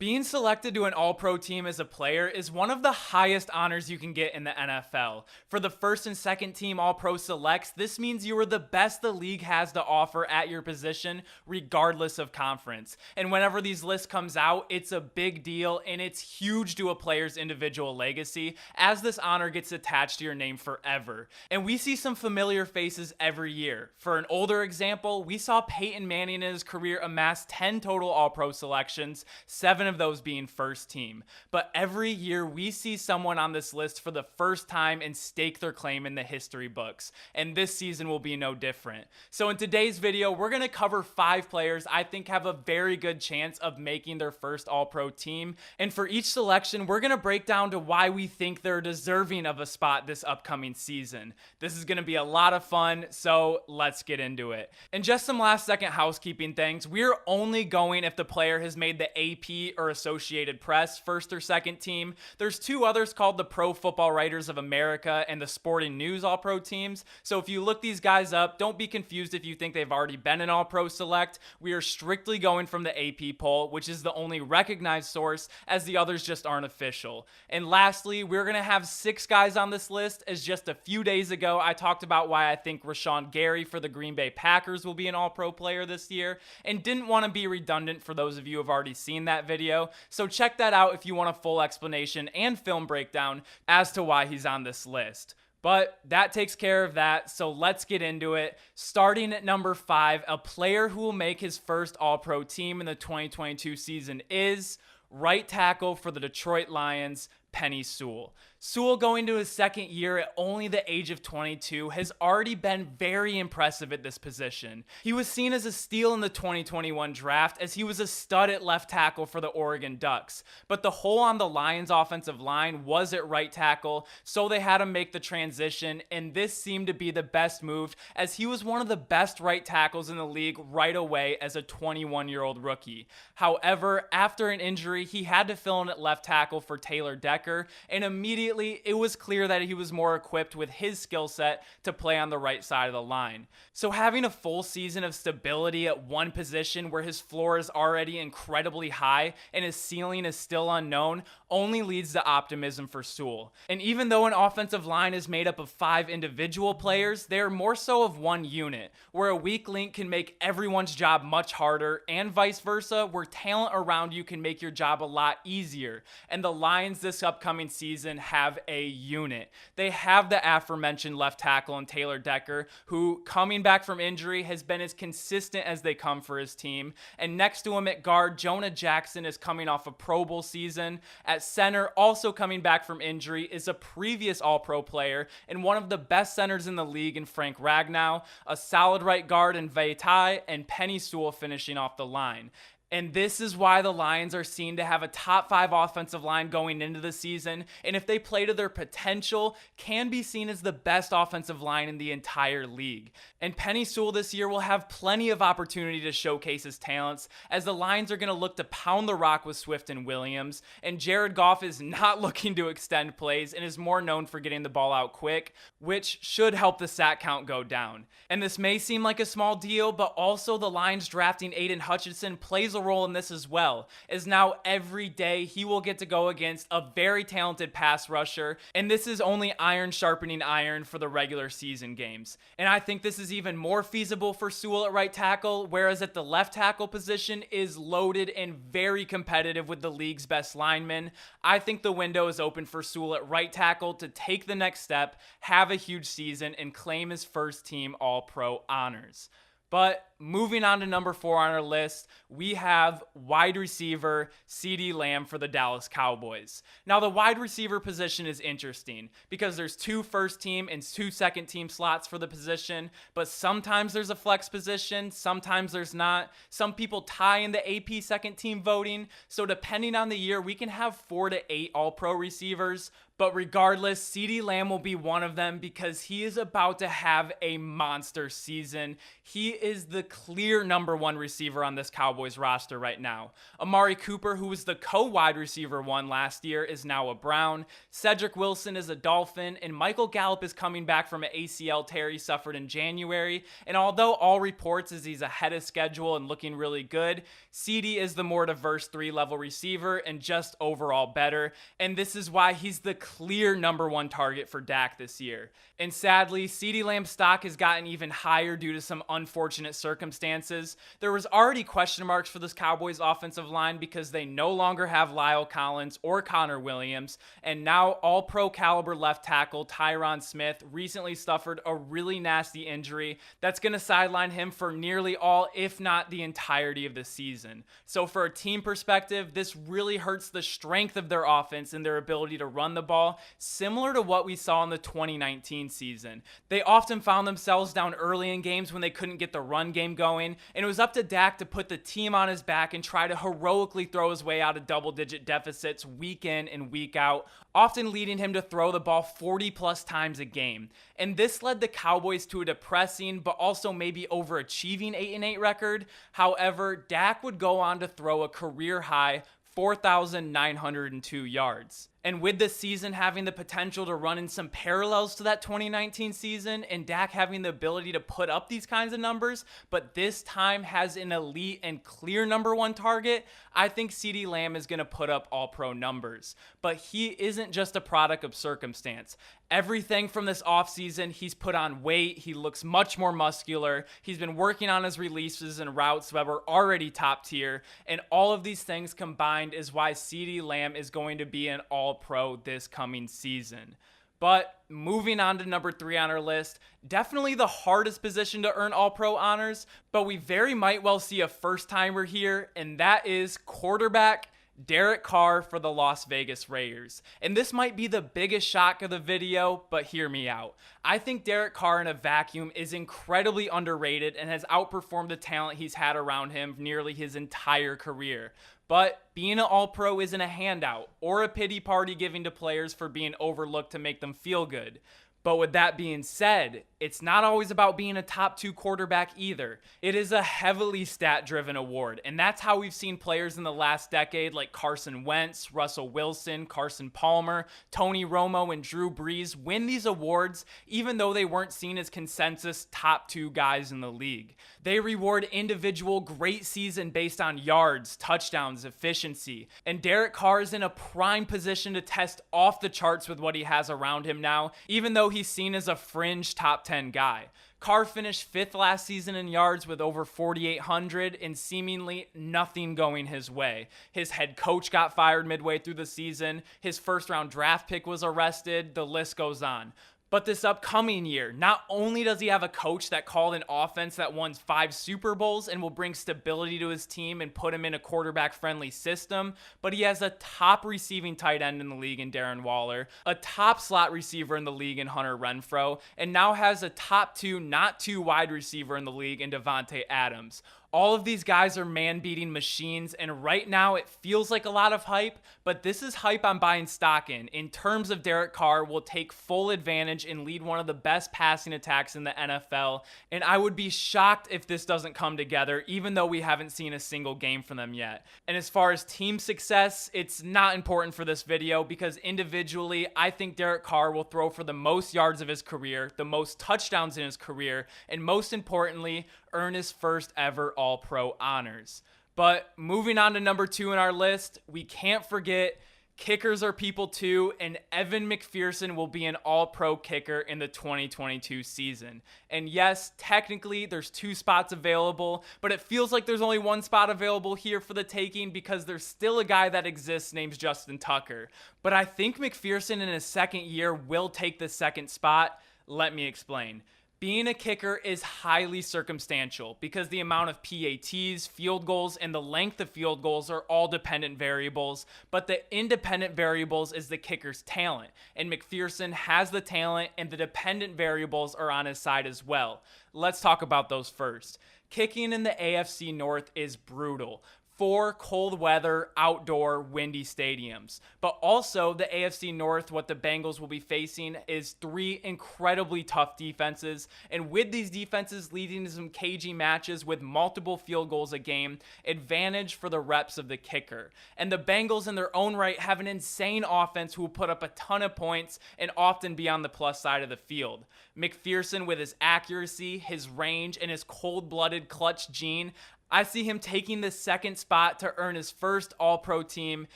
Being selected to an all-pro team as a player is one of the highest honors you can get in the NFL. For the first and second team all-pro selects, this means you are the best the league has to offer at your position, regardless of conference. And whenever these lists comes out, it's a big deal and it's huge to a player's individual legacy, as this honor gets attached to your name forever. And we see some familiar faces every year. For an older example, we saw Peyton Manning in his career amass 10 total all-pro selections, 7 of those being first team. But every year we see someone on this list for the first time and stake their claim in the history books. And this season will be no different. So in today's video, we're going to cover 5 players I think have a very good chance of making their first all-pro team. And for each selection, we're going to break down to why we think they're deserving of a spot this upcoming season. This is going to be a lot of fun, so let's get into it. And just some last second housekeeping things. We're only going if the player has made the AP or Associated Press first or second team. There's 2 others called the Pro Football Writers of America and the Sporting News All-Pro teams. So if you look these guys up, don't be confused if you think they've already been an All-Pro select. We are strictly going from the AP poll, which is the only recognized source, as the others just aren't official. And lastly, we're going to have 6 guys on this list, as just a few days ago I talked about why I think Rashawn Gary for the Green Bay Packers will be an All-Pro player this year, and didn't want to be redundant for those of you who have already seen that video. So check that out if you want a full explanation and film breakdown as to why he's on this list. But that takes care of that, so let's get into it. Starting at number 5, a player who will make his first All-Pro team in the 2022 season is right tackle for the Detroit Lions, Penei Sewell. Sewell, going to his second year at only the age of 22, has already been very impressive at this position. He was seen as a steal in the 2021 draft, as he was a stud at left tackle for the Oregon Ducks. But the hole on the Lions offensive line was at right tackle, so they had him make the transition, and this seemed to be the best move, as he was one of the best right tackles in the league right away as a 21-year-old rookie. However, after an injury, he had to fill in at left tackle for Taylor Decker, and immediately it was clear that he was more equipped with his skill set to play on the right side of the line. So having a full season of stability at one position where his floor is already incredibly high and his ceiling is still unknown only leads to optimism for Sewell. And even though an offensive line is made up of 5 individual players, they are more so of one unit, where a weak link can make everyone's job much harder, and vice versa, where talent around you can make your job a lot easier. And the Lions this upcoming season have a unit. They have the aforementioned left tackle in Taylor Decker, who, coming back from injury, has been as consistent as they come for his team. And next to him at guard, Jonah Jackson is coming off a Pro Bowl season. At center, also coming back from injury, is a previous All-Pro player and one of the best centers in the league in Frank Ragnow, a solid right guard in Vaitai, and Penei Sewell finishing off the line. And this is why the Lions are seen to have a top 5 offensive line going into the season, and if they play to their potential, can be seen as the best offensive line in the entire league. And Penei Sewell this year will have plenty of opportunity to showcase his talents, as the Lions are going to look to pound the rock with Swift and Williams, and Jared Goff is not looking to extend plays and is more known for getting the ball out quick, which should help the sack count go down. And this may seem like a small deal, but also the Lions drafting Aiden Hutchinson plays a role in this as well, as now every day he will get to go against a very talented pass rusher, and this is only iron sharpening iron for the regular season games. And I think this is even more feasible for Sewell at right tackle, whereas at the left tackle position is loaded and very competitive with the league's best linemen. I think the window is open for Sewell at right tackle to take the next step, have a huge season, and claim his first team All-Pro honors. But moving on to number 4 on our list, we have wide receiver CeeDee Lamb for the Dallas Cowboys. Now, the wide receiver position is interesting because there's 2 first team and 2 second team slots for the position, but sometimes there's a flex position, sometimes there's not. Some people tie in the AP second team voting, so depending on the year, we can have 4 to 8 All-Pro receivers. But regardless, CeeDee Lamb will be one of them because he is about to have a monster season. He is the clear number one receiver on this Cowboys roster right now. Amari Cooper, who was the co-wide receiver one last year, is now a Brown. Cedric Wilson is a Dolphin, and Michael Gallup is coming back from an ACL tear he suffered in January. And although all reports is he's ahead of schedule and looking really good, CeeDee is the more diverse three-level receiver and just overall better. And this is why he's the clear number one target for Dak this year. And sadly, CeeDee Lamb's stock has gotten even higher due to some unfortunate circumstances. There was already question marks for this Cowboys offensive line because they no longer have Lyle Collins or Connor Williams, and now all-pro caliber left tackle Tyron Smith recently suffered a really nasty injury that's going to sideline him for nearly all, if not the entirety of the season. So for a team perspective, this really hurts the strength of their offense and their ability to run the ball, similar to what we saw in the 2019 season. They often found themselves down early in games when they couldn't get the run game going, and it was up to Dak to put the team on his back and try to heroically throw his way out of double-digit deficits week in and week out, often leading him to throw the ball 40 plus times a game. And this led the Cowboys to a depressing but also maybe overachieving 8-8 record. However, Dak would go on to throw a career high 4,902 yards. And with this season having the potential to run in some parallels to that 2019 season, and Dak having the ability to put up these kinds of numbers, but this time has an elite and clear number one target, I think CeeDee Lamb is going to put up all-pro numbers. But he isn't just a product of circumstance. Everything from this offseason, he's put on weight, he looks much more muscular, he's been working on his releases and routes that were already top tier, and all of these things combined is why CeeDee Lamb is going to be an all-pro this coming season. But moving on to number 3 on our list, definitely the hardest position to earn all-pro honors, but we very might well see a first-timer here, and that is quarterback Derek Carr for the Las Vegas Raiders. And this might be the biggest shock of the video, but hear me out. I think Derek Carr in a vacuum is incredibly underrated and has outperformed the talent he's had around him nearly his entire career. But being an all-pro isn't a handout or a pity party given to players for being overlooked to make them feel good. But with that being said, it's not always about being a top 2 quarterback either. It is a heavily stat-driven award, and that's how we've seen players in the last decade like Carson Wentz, Russell Wilson, Carson Palmer, Tony Romo, and Drew Brees win these awards even though they weren't seen as consensus top 2 guys in the league. They reward individual great season based on yards, touchdowns, efficiency, and Derek Carr is in a prime position to test off the charts with what he has around him now, even though he's seen as a fringe top 10 guy. Carr finished 5th last season in yards with over 4,800 and seemingly nothing going his way. His head coach got fired midway through the season. His first-round draft pick was arrested. The list goes on. But this upcoming year, not only does he have a coach that called an offense that won 5 Super Bowls and will bring stability to his team and put him in a quarterback-friendly system, but he has a top receiving tight end in the league in Darren Waller, a top slot receiver in the league in Hunter Renfrow, and now has a top 2, not 2 wide receiver in the league in Devontae Adams. All of these guys are man-beating machines, and right now it feels like a lot of hype, but this is hype I'm buying stock in terms of Derek Carr will take full advantage and lead one of the best passing attacks in the NFL, and I would be shocked if this doesn't come together, even though we haven't seen a single game from them yet. And as far as team success, it's not important for this video because individually, I think Derek Carr will throw for the most yards of his career, the most touchdowns in his career, and most importantly, earn his first ever All-Pro honors. But moving on to number 2 in our list, we can't forget kickers are people too, and Evan McPherson will be an All-Pro kicker in the 2022 season. And yes, technically there's 2 spots available, but it feels like there's only 1 spot available here for the taking because there's still a guy that exists named Justin Tucker. But I think McPherson in his second year will take the second spot. Let me explain. Being a kicker is highly circumstantial because the amount of PATs, field goals, and the length of field goals are all dependent variables, but the independent variables is the kicker's talent, and McPherson has the talent and the dependent variables are on his side as well. Let's talk about those first. Kicking in the AFC North is brutal. 4 cold weather, outdoor, windy stadiums. But also, the AFC North, what the Bengals will be facing is 3 incredibly tough defenses. And with these defenses leading to some cagey matches with multiple field goals a game, advantage for the reps of the kicker. And the Bengals in their own right have an insane offense who will put up a ton of points and often be on the plus side of the field. McPherson, with his accuracy, his range, and his cold-blooded clutch gene, I see him taking the second spot to earn his first All-Pro team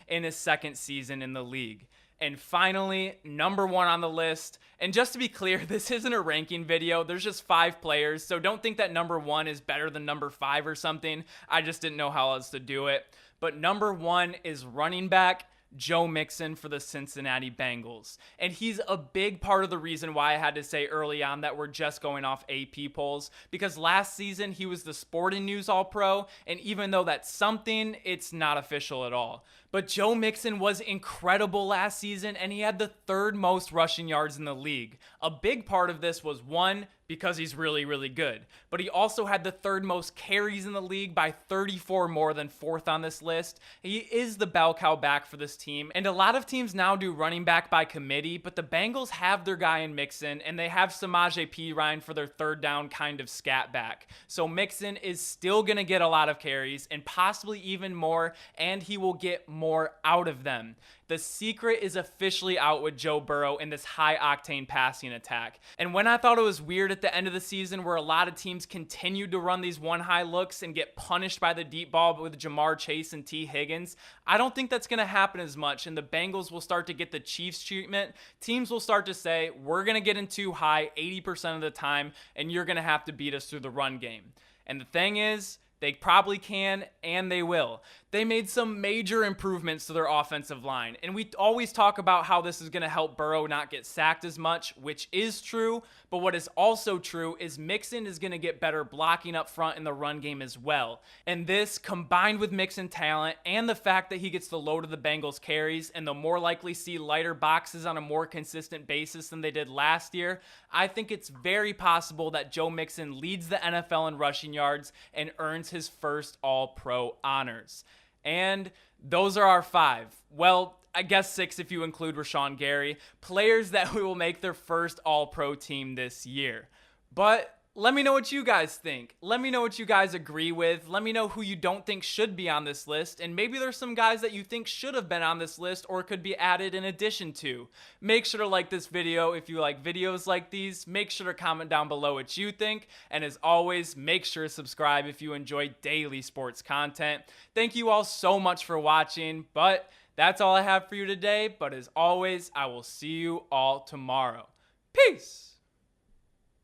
in his second season in the league. And finally, number 1 on the list, and just to be clear, this isn't a ranking video, there's just 5 players, so don't think that number 1 is better than number 5 or something. I just didn't know how else to do it. But number 1 is running back Joe Mixon for the Cincinnati Bengals. And he's a big part of the reason why I had to say early on that we're just going off AP polls, because last season he was the Sporting News All-Pro, and even though that's something, it's not official at all. But Joe Mixon was incredible last season, and he had the 3rd most rushing yards in the league. A big part of this was, 1, because he's really, really good. But he also had the 3rd most carries in the league by 34 more than 4th on this list. He is the bell cow back for this team, and a lot of teams now do running back by committee, but the Bengals have their guy in Mixon, and they have Samaje Perine for their 3rd down kind of scat back. So Mixon is still going to get a lot of carries, and possibly even more, and he will get more out of them. The secret is officially out with Joe Burrow in this high-octane passing attack. And when I thought it was weird at the end of the season where a lot of teams continued to run these one-high looks and get punished by the deep ball with Jamar Chase and T. Higgins, I don't think that's going to happen as much, and the Bengals will start to get the Chiefs treatment. Teams will start to say, we're going to get in too high 80% of the time, and you're going to have to beat us through the run game. And the thing is, they probably can, and they will. They made some major improvements to their offensive line, and we always talk about how this is going to help Burrow not get sacked as much, which is true, but what is also true is Mixon is going to get better blocking up front in the run game as well. And this, combined with Mixon talent and the fact that he gets the load of the Bengals carries and they'll more likely see lighter boxes on a more consistent basis than they did last year, I think it's very possible that Joe Mixon leads the NFL in rushing yards and earns his first All-Pro honors. And those are our 5. Well, I guess 6 if you include Rashawn Gary, players that will make their first All-Pro team this year. But let me know what you guys think. Let me know what you guys agree with. Let me know who you don't think should be on this list. And maybe there's some guys that you think should have been on this list or could be added in addition to. Make sure to like this video if you like videos like these. Make sure to comment down below what you think. And as always, make sure to subscribe if you enjoy daily sports content. Thank you all so much for watching. But that's all I have for you today. But as always, I will see you all tomorrow. Peace!